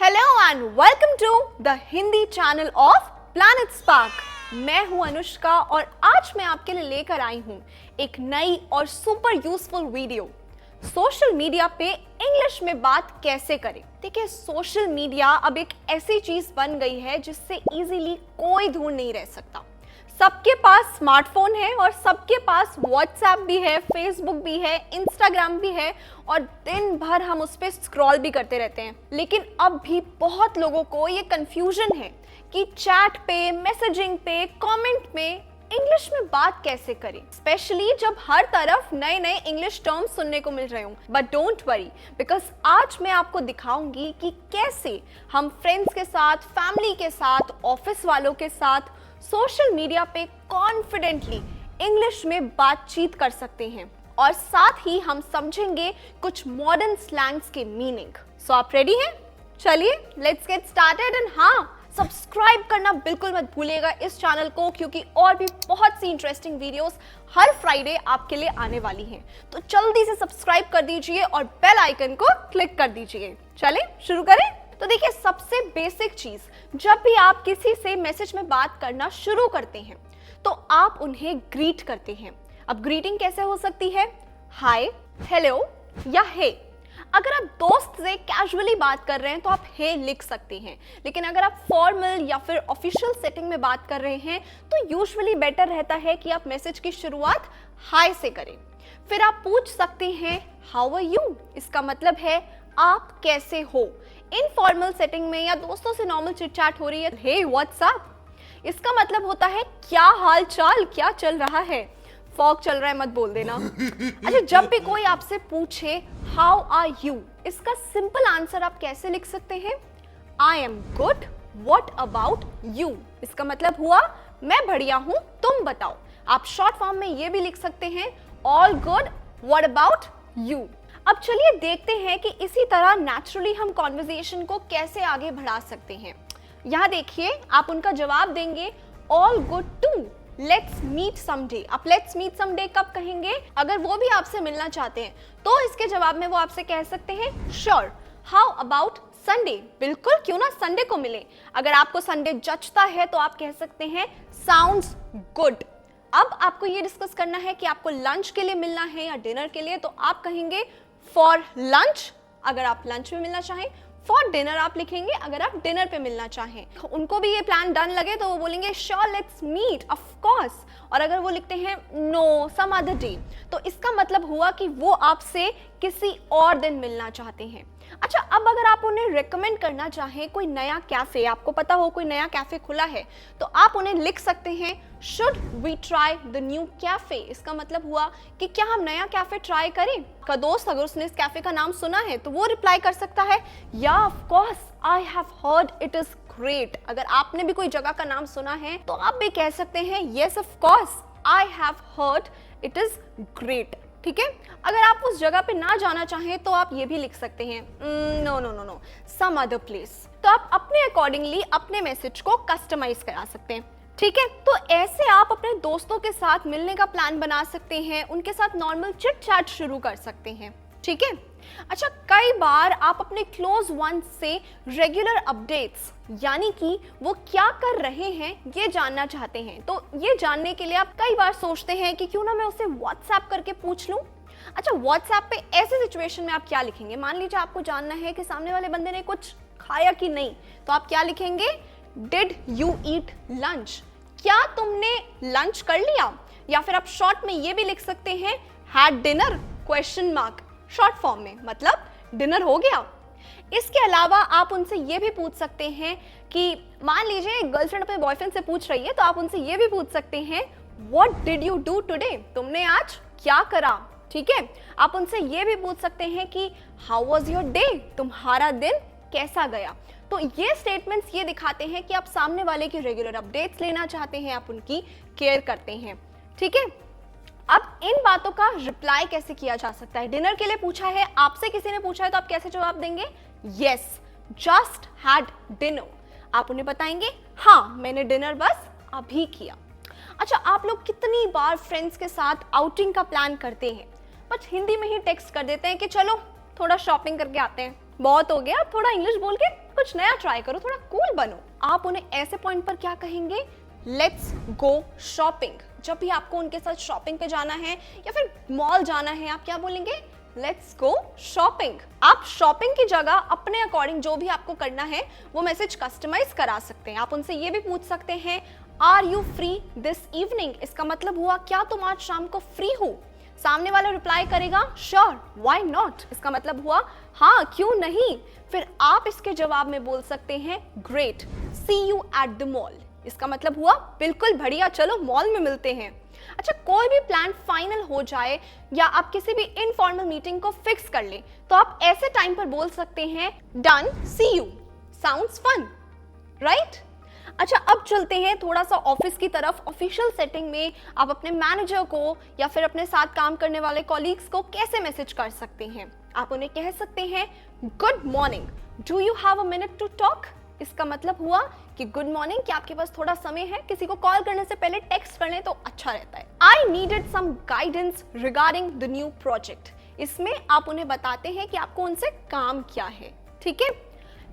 Hello and welcome to the Hindi channel of Planet Spark. मैं हूं अनुष्का और आज मैं आपके लिए लेकर आई हूं एक नई और super useful video. Social media पे इंग्लिश में बात कैसे करें। देखिए, सोशल मीडिया अब एक ऐसी चीज बन गई है जिससे इजीली कोई दूर नहीं रह सकता। सबके पास स्मार्टफोन है और सबके पास व्हाट्सएप भी है, फेसबुक भी है, इंस्टाग्राम भी है और दिन भर हम उस पर स्क्रॉल भी करते रहते हैं। लेकिन अब भी बहुत लोगों को ये कंफ्यूजन है कि चैट पे, मैसेजिंग पे, कमेंट में इंग्लिश में बात कैसे करें, स्पेशली जब हर तरफ नए नए इंग्लिश टर्म्स सुनने को मिल रहे हों। बट डोंट वरी, बिकॉज आज मैं आपको दिखाऊंगी कि कैसे हम फ्रेंड्स के साथ, फैमिली के साथ, ऑफिस वालों के साथ सोशल मीडिया पे कॉन्फिडेंटली इंग्लिश में बातचीत कर सकते हैं और साथ ही हम समझेंगे कुछ मॉडर्न स्लैंग्स के मीनिंग। सो आप रेडी हैं? चलिए लेट्स गेट स्टार्टेड। एंड हाँ, सब्सक्राइब करना बिल्कुल मत भूलिएगा इस चैनल को, क्योंकि और भी बहुत सी इंटरेस्टिंग वीडियोस हर फ्राइडे आपके लिए आने वाली हैं। तो जल्दी से सब्सक्राइब कर दीजिए और बेल आइकन को क्लिक कर दीजिए। चलें शुरू करें। तो देखिए, सबसे बेसिक चीज, जब भी आप किसी से मैसेज में बात करना शुरू करते हैं तो आप उन्हें ग्रीट करते हैं। अब ग्रीटिंग कैसे हो सकती है? हाय, हेलो या हे। अगर आप दोस्त से कैजुअली बात कर रहे हैं तो आप हे लिख सकते हैं, लेकिन अगर आप फॉर्मल या फिर ऑफिशियल सेटिंग में बात कर रहे हैं तो यूजुअली बेटर रहता है कि आप मैसेज की शुरुआत हाय से करें। फिर आप पूछ सकते हैं हाउ आर यू। इसका मतलब है आप कैसे हो। इनफॉर्मल सेटिंग में या दोस्तों से नॉर्मल चिटचैट हो रही है, हे व्हाट्स अप। इसका मतलब होता है क्या हाल चाल, क्या चल रहा है। फॉग चल रहा है मत बोल देना। अच्छा, जब भी कोई आपसे पूछे हाउ आर यू, इसका सिंपल आंसर आप कैसे लिख सकते हैं? I am good, what about you. इसका मतलब हुआ मैं बढ़िया हूं, तुम बताओ। आप शॉर्ट फॉर्म में ये भी लिख सकते हैं all good, what about you. अब चलिए देखते हैं कि इसी तरह नेचुरली हम कॉन्वर्सेशन को कैसे आगे बढ़ा सकते हैं। यहाँ देखिए, आप उनका जवाब देंगे all good too, let's meet someday. आप लेट्स मीट समडे कब कहेंगे? अगर वो भी आपसे मिलना चाहते हैं तो इसके जवाब में वो आपसे कह सकते हैं श्योर, हाउ अबाउट संडे। बिल्कुल, क्यों ना संडे को मिले। अगर आपको संडे जचता है तो आप कह सकते हैं साउंड्स गुड। अब आपको ये डिस्कस करना है कि आपको लंच के लिए मिलना है या डिनर के लिए, तो आप कहेंगे फॉर लंच अगर आप लंच में मिलना चाहें, फॉर डिनर आप लिखेंगे अगर आप डिनर पे मिलना चाहें। उनको भी ये प्लान डन लगे तो वो बोलेंगे sure let's meet of course. और अगर वो लिखते हैं नो सम अदर डे, तो इसका मतलब हुआ कि वो आपसे किसी और दिन मिलना चाहते हैं। अच्छा, अब अगर आप उन्हें रेकमेंड करना चाहें कोई नया कैफे, आपको पता हो कोई नया कैफे खुला है, तो आप उन्हें लिख सकते हैं should we try the new cafe. इसका मतलब हुआ कि क्या हम नया कैफे ट्राई करें। का दोस्त अगर उसने इस कैफे का नाम सुना है तो वो रिप्लाई कर सकता है या of course I have heard it is great. अगर आपने भी कोई जगह का नाम सुना है तो आप भी कह सकते हैं yes of course I have heard it is great. ठीक है, अगर आप उस जगह पे ना जाना चाहें तो आप ये भी लिख सकते हैं no no no no some other place. तो आप अपने अकॉर्डिंगली अपने मैसेज को कस्टमाइज करा सकते हैं। ठीक है, तो ऐसे आप अपने दोस्तों के साथ मिलने का प्लान बना सकते हैं, उनके साथ नॉर्मल चिट चैट शुरू कर सकते हैं। ठीक है। अच्छा, कई बार आप अपने क्लोज वन से रेगुलर अपडेट्स, यानी कि वो क्या कर रहे हैं ये जानना चाहते हैं। तो ये जानने के लिए आप कई बार सोचते हैं कि क्यों ना मैं उसे व्हाट्सएप करके पूछ लूं। अच्छा, व्हाट्सएप पे ऐसे सिचुएशन में आप क्या लिखेंगे? मान लीजिए आपको जानना है कि सामने वाले बंदे ने कुछ खाया कि नहीं, तो आप क्या लिखेंगे? Did you eat lunch. क्या तुमने लंच कर लिया? या फिर आप शॉर्ट में ये भी लिख सकते हैं had dinner question mark, short form में, मतलब डिनर हो गया। इसके अलावा आप उनसे ये भी पूछ सकते हैं कि मान लीजिए गर्लफ्रेंड अपने बॉयफ्रेंड से पूछ रही है तो आप उनसे ये भी पूछ सकते हैं what did you do today, तुमने आज क्या करा। ठीक है, आप उनसे ये भी पूछ सकते हैं कि हाउ वाज योर डे, तुम्हारा दिन कैसा गया। तो ये स्टेटमेंट्स ये दिखाते हैं कि आप सामने वाले की रेगुलर अपडेट्स लेना चाहते हैं, आप उनकी केयर करते हैं। ठीक है, अब इन बातों का रिप्लाई कैसे किया जा सकता है? डिनर के लिए पूछा है, आपसे किसी ने पूछा है तो आप कैसे जवाब देंगे? Yes, just had dinner. आप उन्हें बताएंगे हाँ मैंने डिनर बस अभी किया। अच्छा, आप लोग कितनी बार फ्रेंड्स के साथ आउटिंग का प्लान करते हैं बट हिंदी में ही टेक्स्ट कर देते हैं कि चलो थोड़ा शॉपिंग करके आते हैं। बहुत हो गया, अब थोड़ा इंग्लिश बोल के कुछ नया ट्राई करो, थोड़ा कूल बनो। आप उन्हें ऐसे पॉइंट पर क्या कहेंगे? Let's go shopping. जब भी आपको उनके साथ शॉपिंग पे जाना है या फिर मॉल जाना है, आप क्या बोलेंगे? Let's go shopping. आप शॉपिंग की जगह अपने अकॉर्डिंग जो भी आपको करना है वो मैसेज कस्टमाइज करा सकते हैं। आप उनसे ये भी पूछ सकते हैं, are you free this evening? इसका मतलब हुआ, क्या तुम आज शाम को फ्री हो? सामने वाला रिप्लाई करेगा, श्योर, व्हाई नॉट? इसका मतलब हुआ, हाँ क्यों नहीं। फिर आप इसके जवाब में बोल सकते हैं, great, see you at the mall. इसका मतलब हुआ, बिल्कुल बढ़िया, चलो मॉल में मिलते हैं। अच्छा, कोई भी प्लान फाइनल हो जाए या आप किसी भी इनफॉर्मल मीटिंग को फिक्स कर ले तो आप ऐसे टाइम पर बोल सकते हैं, done, see you, sounds fun, right? अच्छा, अब चलते हैं थोड़ा सा ऑफिस की तरफ। ऑफिशियल सेटिंग में आप अपने मैनेजर को या फिर अपने साथ काम करने वाले कॉलीग्स को कैसे मैसेज कर सकते हैं? आप उन्हें कह सकते हैं, good morning, do you have a minute to talk? इसका मतलब हुआ कि गुड मॉर्निंग, क्या आपके पास थोड़ा समय है? किसी को कॉल करने से पहले टेक्स्ट कर लें तो अच्छा रहता है। I needed some guidance regarding the new project. इसमें आप उन्हें बताते हैं कि आपको उनसे काम क्या है, ठीक है?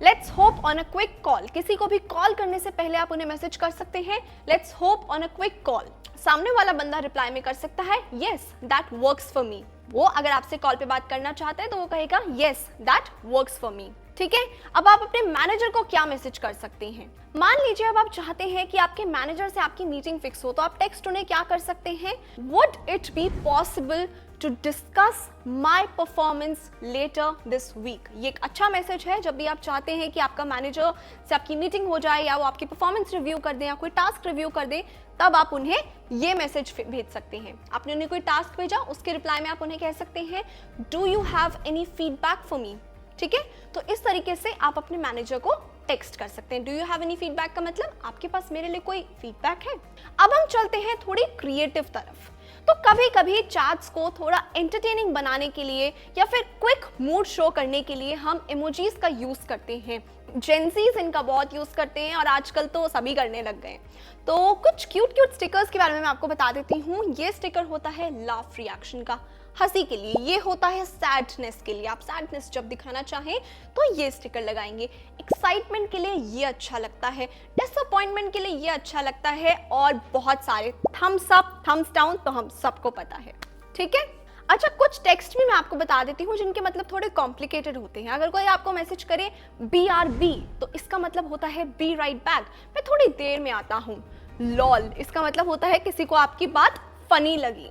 Let's hope on a quick call. किसी को भी कॉल करने से पहले आप उन्हें मैसेज कर सकते हैं, let's hope on a quick call. सामने वाला बंदा रिप्लाई में कर सकता है, yes that works for me. वो अगर आपसे कॉल पे बात करना चाहता है तो वो कहेगा, yes that works for me, ठीक है? अब आप अपने मैनेजर को क्या मैसेज कर सकते हैं? मान लीजिए अब आप चाहते हैं कि आपके मैनेजर से आपकी मीटिंग फिक्स हो, तो आप टेक्स्ट उन्हें क्या कर सकते हैं? Would it be possible to discuss my performance letter this week. ये एक अच्छा मैसेज है। जब भी आप चाहते हैं कि आपका मैनेजर से आपकी मीटिंग हो जाए या वो आपकी परफॉर्मेंस रिव्यू कर दे या कोई टास्क रिव्यू कर दे, तब आप उन्हें ये मैसेज भेज सकते हैं। आपने उन्हें कोई टास्क भेजा, उसके रिप्लाई में आप उन्हें कह सकते हैं, do you have any feedback for me? ठीक है, तो इस तरीके से आप अपने मैनेजर को टेक्स्ट कर सकते हैं। Do you have any feedback का मतलब, आपके पास मेरे लिए कोई फीडबैक है? अब हम चलते हैं थोड़ी क्रिएटिव तरफ। तो कभी कभी चैट्स को थोड़ा एंटरटेनिंग बनाने के लिए या फिर क्विक मूड शो करने के लिए हम इमोजीज का यूज करते हैं। जेंसीज इनका बहुत यूज करते हैं और आजकल तो सभी करने लग गए। तो कुछ क्यूट क्यूट स्टिकर्स के बारे में मैं आपको बता देती हूँ। ये स्टिकर होता है लाफ रिएक्शन का, हंसी के लिए। ये होता है सैडनेस के लिए, आप सैडनेस जब दिखाना चाहें तो ये स्टिकर लगाएंगे। एक्साइटमेंट के लिए ये अच्छा लगता है, डिसअपॉइंटमेंट के लिए ये अच्छा लगता है, और बहुत सारे थम्स अप, थम्स डाउन तो हम सबको पता है, ठीक है? अच्छा, कुछ टेक्स्ट भी मैं आपको बता देती हूँ जिनके मतलब थोड़े कॉम्प्लिकेटेड होते हैं। अगर कोई आपको मैसेज करे BRB तो इसका मतलब होता है बी राइट बैक, मैं थोड़ी देर में आता हूँ। लॉल, इसका मतलब होता है किसी को आपकी बात फनी लगी।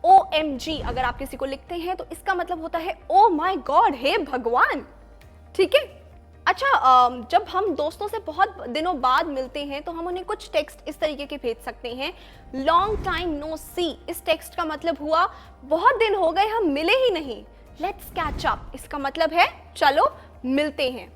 OMG अगर आप किसी को लिखते हैं तो इसका मतलब होता है ओ माय गॉड, हे भगवान, ठीक है? अच्छा, जब हम दोस्तों से बहुत दिनों बाद मिलते हैं तो हम उन्हें कुछ टेक्स्ट इस तरीके के भेज सकते हैं। लॉन्ग टाइम नो सी, इस टेक्स्ट का मतलब हुआ बहुत दिन हो गए हम मिले ही नहीं। लेट्स कैच अप, इसका मतलब है चलो मिलते हैं,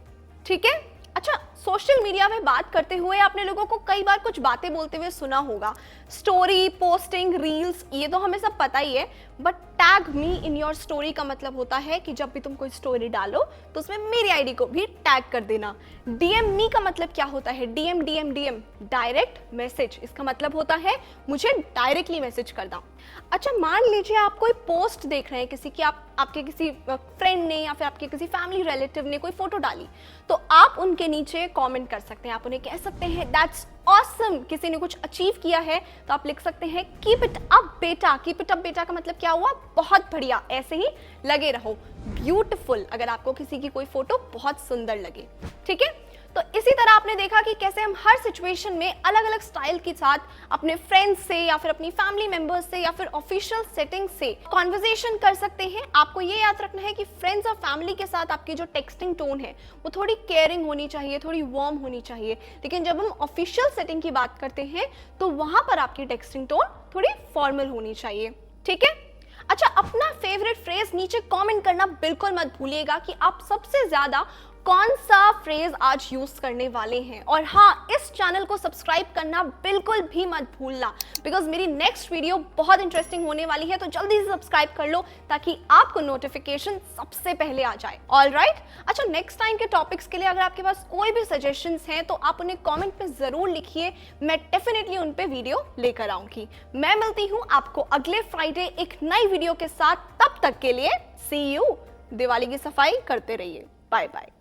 ठीक है? अच्छा, सोशल मीडिया में बात करते हुए आपने लोगों को कई बार कुछ बातें बोलते हुए सुना होगा। स्टोरी, पोस्टिंग, रील्स, ये तो हमें सब पता ही है, but tag me in your story का मतलब होता है कि जब भी तुम कोई स्टोरी डालो तो उसमें मेरी आईडी को भी टैग कर देना। DM मी का मतलब क्या होता है? DM डायरेक्ट मैसेज, इसका मतलब होता है मुझे डायरेक्टली मैसेज कर दो। अच्छा, मान लीजिए आप कोई पोस्ट देख रहे हैं किसी की, आपके किसी फ्रेंड ने या फिर आपके किसी फैमिली रिलेटिव ने कोई फोटो डाली, तो आप उनके नीचे कमेंट कर सकते हैं। आप उन्हें कह सकते हैं दैट्स ऑसम, किसी ने कुछ अचीव किया है तो आप लिख सकते हैं कीप इट अप बेटा। कीप इट अप बेटा का मतलब क्या हुआ? बहुत बढ़िया, ऐसे ही लगे रहो। ब्यूटीफुल, अगर आपको किसी की कोई फोटो बहुत सुंदर लगे, ठीक है? तो इसी तरह आपने देखा कि कैसे हम हर सिचुएशन में अलग अलग स्टाइल के साथ अपने फ्रेंड्स से या फिर अपनी फैमिली मेंबर्स से या फिर ऑफिशियल सेटिंग से कॉन्वर्सेशन कर सकते हैं। आपको ये याद रखना है कि फ्रेंड्स और फैमिली के साथ आपकी जो टेक्सटिंग टोन है वो थोड़ी केयरिंग होनी चाहिए, थोड़ी वार्म होनी चाहिए। लेकिन जब हम ऑफिशियल सेटिंग की बात करते हैं तो वहां पर आपकी टेक्सटिंग टोन थोड़ी फॉर्मल होनी चाहिए, ठीक है? अच्छा, अपना फेवरेट फ्रेज नीचे कमेंट करना बिल्कुल मत भूलिएगा कि आप सबसे ज्यादा कौन सा फ्रेज आज यूज करने वाले हैं। और हाँ, इस चैनल को सब्सक्राइब करना बिल्कुल भी मत भूलना, बिकॉज मेरी नेक्स्ट वीडियो बहुत इंटरेस्टिंग होने वाली है। तो जल्दी से सब्सक्राइब कर लो ताकि आपको नोटिफिकेशन सबसे पहले आ जाए। ऑलराइट, अच्छा, नेक्स्ट टाइम के टॉपिक्स के लिए अगर आपके पास कोई भी सजेशंस हैं तो आप उन्हें कमेंट पे जरूर लिखिए, मैं डेफिनेटली उन पे वीडियो लेकर आऊंगी। मैं मिलती हूँ आपको अगले फ्राइडे एक नई वीडियो के साथ। तब तक के लिए सी यू। दिवाली की सफाई करते रहिए। Bye bye.